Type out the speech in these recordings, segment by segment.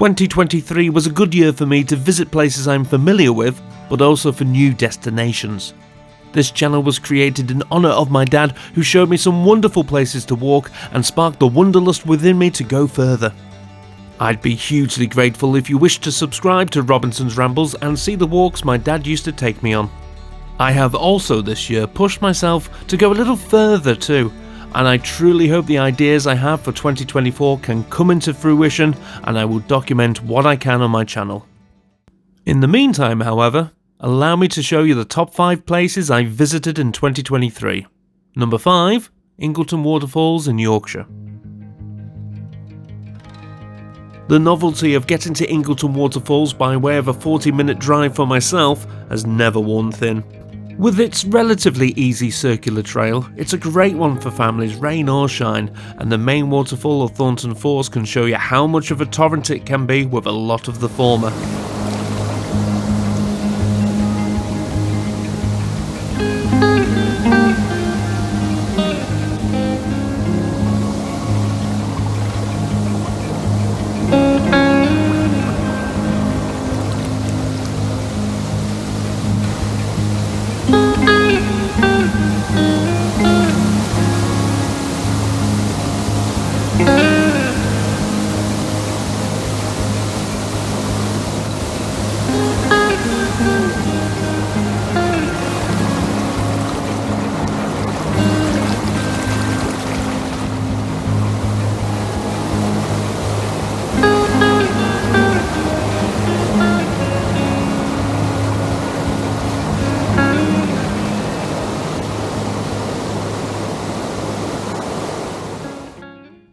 2023 was a good year for me to visit places I'm familiar with, but also for new destinations. This channel was created in honour of my dad, who showed me some wonderful places to walk and sparked the wanderlust within me to go further. I'd be hugely grateful if you wish to subscribe to Robinson's Rambles and see the walks my dad used to take me on. I have also this year pushed myself to go a little further too, and I truly hope the ideas I have for 2024 can come into fruition, and I will document what I can on my channel. In the meantime, however, allow me to show you the top 5 places I visited in 2023. Number 5, Ingleton Waterfalls in Yorkshire. The novelty of getting to Ingleton Waterfalls by way of a 40-minute drive for myself has never worn thin. With its relatively easy circular trail, it's a great one for families, rain or shine, and the main waterfall of Thornton Falls can show you how much of a torrent it can be with a lot of the former.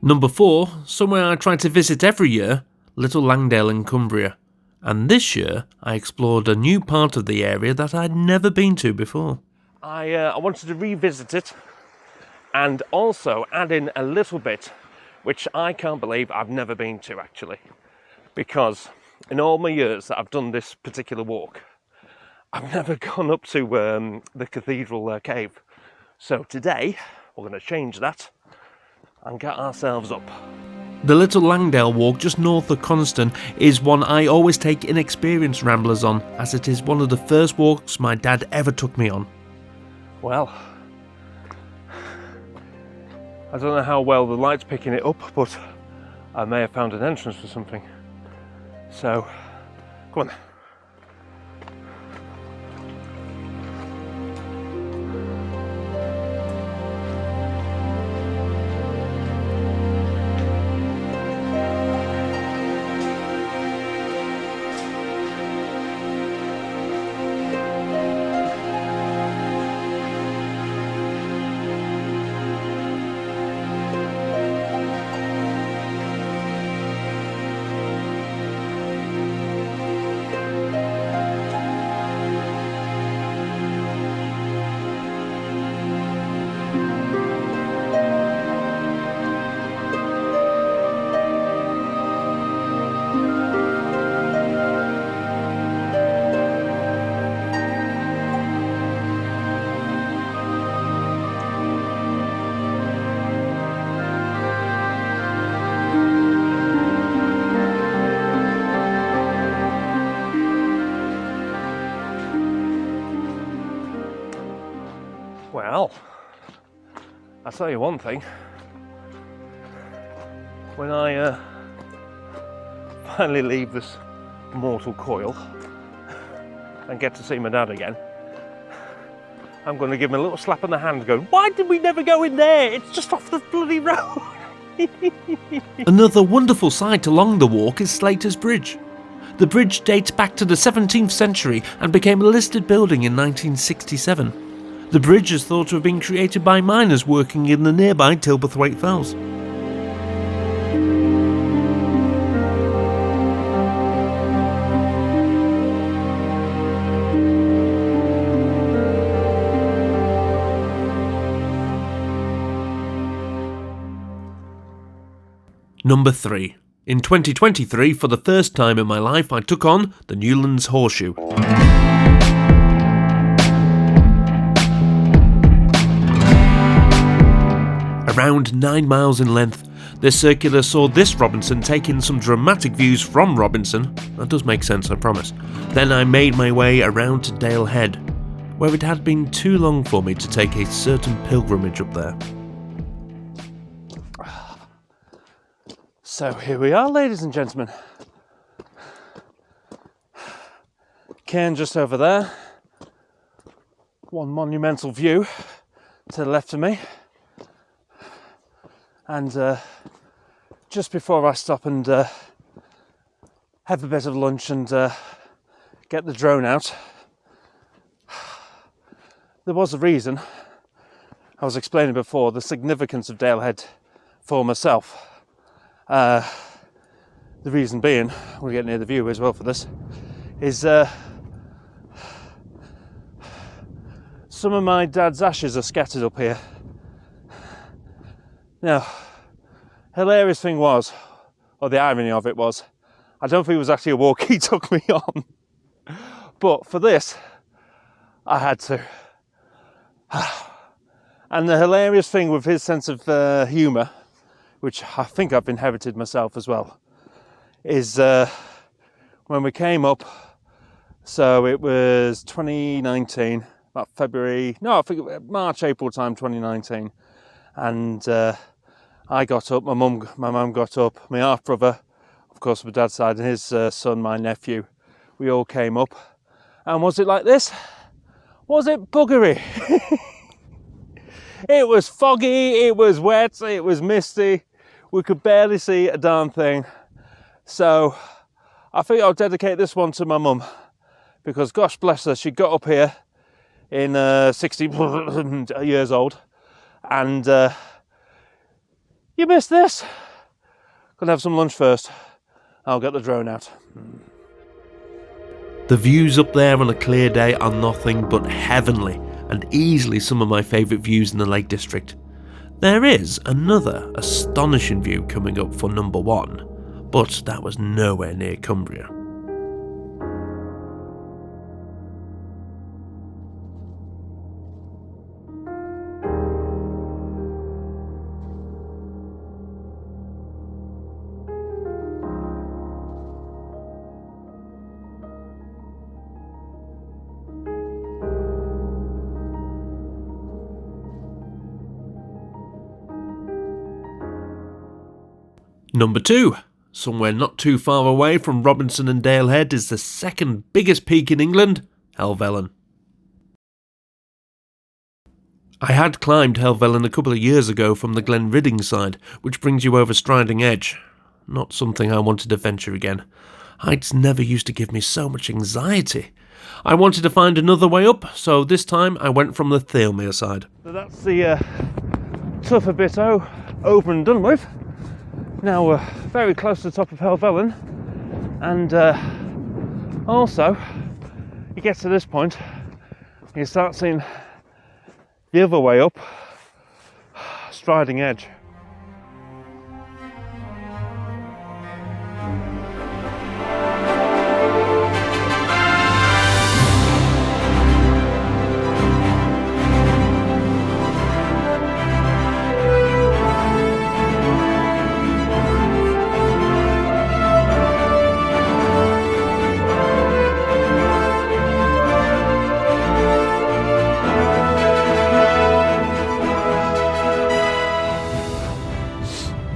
Number 4, somewhere I try to visit every year, Little Langdale in Cumbria, and this year I explored a new part of the area that I'd never been to before. I wanted to revisit it and also add in a little bit which I can't believe I've never been to actually, because in all my years that I've done this particular walk, I've never gone up to the cathedral cave. So today we're going to change that and get ourselves up. The Little Langdale walk just north of Coniston is one I always take inexperienced ramblers on, as it is one of the first walks my dad ever took me on. Well, I don't know how well the light's picking it up, but I may have found an entrance for something. So, come on. Well, I'll tell you one thing, when I finally leave this mortal coil and get to see my dad again, I'm going to give him a little slap on the hand going, why did we never go in there? It's just off the bloody road. Another wonderful sight along the walk is Slater's Bridge. The bridge dates back to the 17th century and became a listed building in 1967. The bridge is thought to have been created by miners working in the nearby Tilberthwaite Fells. Number 3. In 2023, for the first time in my life, I took on the Newlands Horseshoe. Around 9 miles in length, This circular saw this Robinson taking some dramatic views from Robinson. That does make sense, I promise. Then I made my way around to Dale Head, where it had been too long for me to take a certain pilgrimage up there. So here we are, ladies and gentlemen. Cairn just over there. One monumental view to the left of me. And just before I stop and have a bit of lunch and get the drone out, there was a reason. I was explaining before the significance of Dale Head for myself. The reason being, we'll get near the view as well for this, is some of my dad's ashes are scattered up here. Now, hilarious thing was, or the irony of it was, I don't think it was actually a walk he took me on, but for this, I had to. And the hilarious thing with his sense of humour, which I think I've inherited myself as well, is when we came up, so it was 2019, about February, no, I think March, April time 2019, and I got up, my mum got up, my half brother, of course my dad's side, and his son, my nephew, we all came up. And was it like this? Was it buggery? It was foggy, it was wet, it was misty, we could barely see a darn thing. So I think I'll dedicate this one to my mum, because gosh bless her, she got up here in 60 years old, and you missed this. Gonna have some lunch first. I'll get the drone out. The views up there on a clear day are nothing but heavenly, and easily some of my favourite views in the Lake District. There is another astonishing view coming up for number 1, but that was nowhere near Cumbria. Number 2, somewhere not too far away from Robinson and Dale Head, is the second biggest peak in England, Helvellyn. I had climbed Helvellyn a couple of years ago from the Glen Ridding side, which brings you over Striding Edge. Not something I wanted to venture again. Heights never used to give me so much anxiety. I wanted to find another way up, so this time I went from the Thalmere side. So that's the tougher bit over and done with. Now we're very close to the top of Helvellyn, and also you get to this point, you start seeing the other way up, Striding Edge.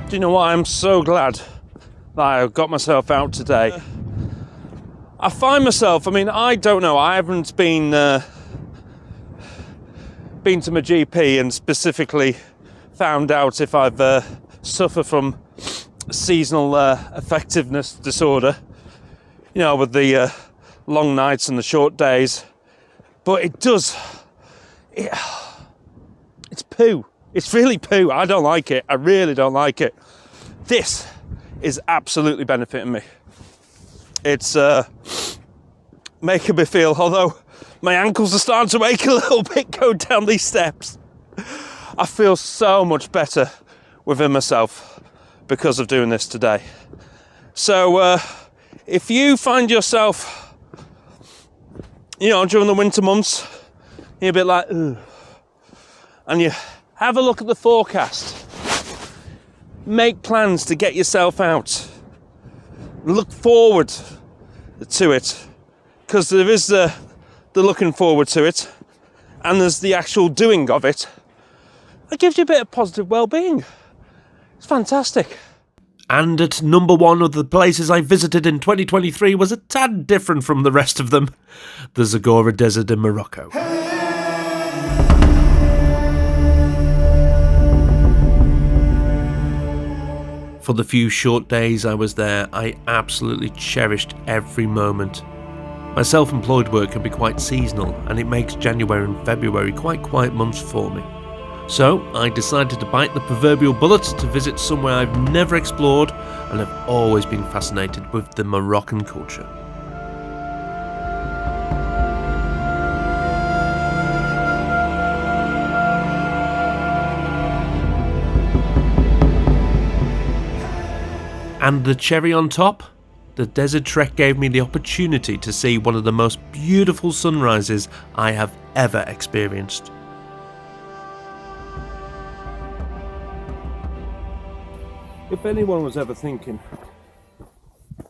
Do you know what? I'm so glad that I got myself out today. I find myself, I don't know, I haven't been to my GP and specifically found out if I've suffered from seasonal affectiveness disorder, you know, with the long nights and the short days. But it's poo. It's really poo. I don't like it. I really don't like it. This is absolutely benefiting me. It's making me feel, although my ankles are starting to ache a little bit going down these steps, I feel so much better within myself because of doing this today. So if you find yourself, you know, during the winter months, you're a bit like, ugh, and you have a look at the forecast, make plans to get yourself out. Look forward to it, because there is the looking forward to it, and there's the actual doing of it. It gives you a bit of positive well-being. It's fantastic. And at number one of the places I visited in 2023 was a tad different from the rest of them, the Zagora Desert in Morocco. For the few short days I was there, I absolutely cherished every moment. My self-employed work can be quite seasonal, and it makes January and February quite quiet months for me. So I decided to bite the proverbial bullet to visit somewhere I've never explored and have always been fascinated with, the Moroccan culture. And the cherry on top? The desert trek gave me the opportunity to see one of the most beautiful sunrises I have ever experienced. If anyone was ever thinking,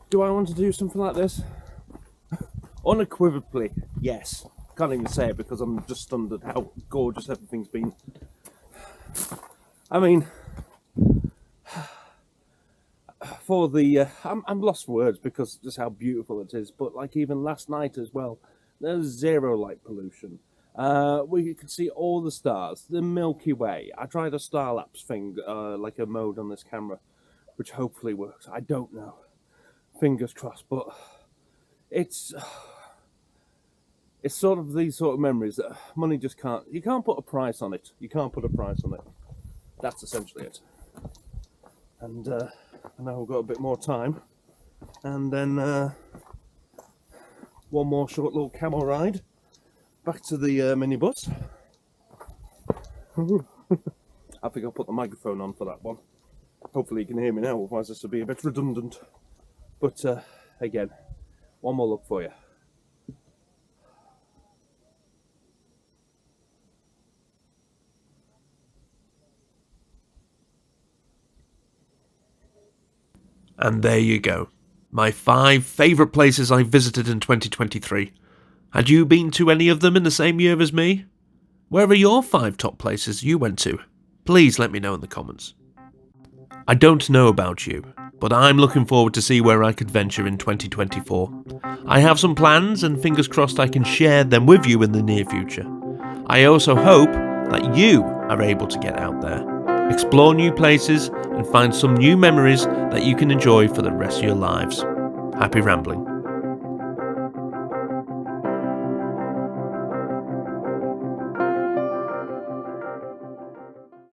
do I want to do something like this? Unequivocally, yes. Can't even say it because I'm just stunned at how gorgeous everything's been. I mean, for the I'm lost for words because just how beautiful it is. But like even last night as well, there's zero light pollution. We could see all the stars, the Milky Way. I tried a star lapse thing, like a mode on this camera, which hopefully works. I don't know. Fingers crossed. But it's sort of these sort of memories that money just can't. You can't put a price on it. You can't put a price on it. That's essentially it. And now we've got a bit more time, and then one more short little camel ride back to the minibus. I think I'll put the microphone on for that one. Hopefully you can hear me now, otherwise this will be a bit redundant. But again, one more look for you. And there you go. My 5 favourite places I visited in 2023. Had you been to any of them in the same year as me? Where are your 5 top places you went to? Please let me know in the comments. I don't know about you, but I'm looking forward to see where I could venture in 2024. I have some plans, and fingers crossed I can share them with you in the near future. I also hope that you are able to get out there, explore new places, and find some new memories that you can enjoy for the rest of your lives. Happy rambling.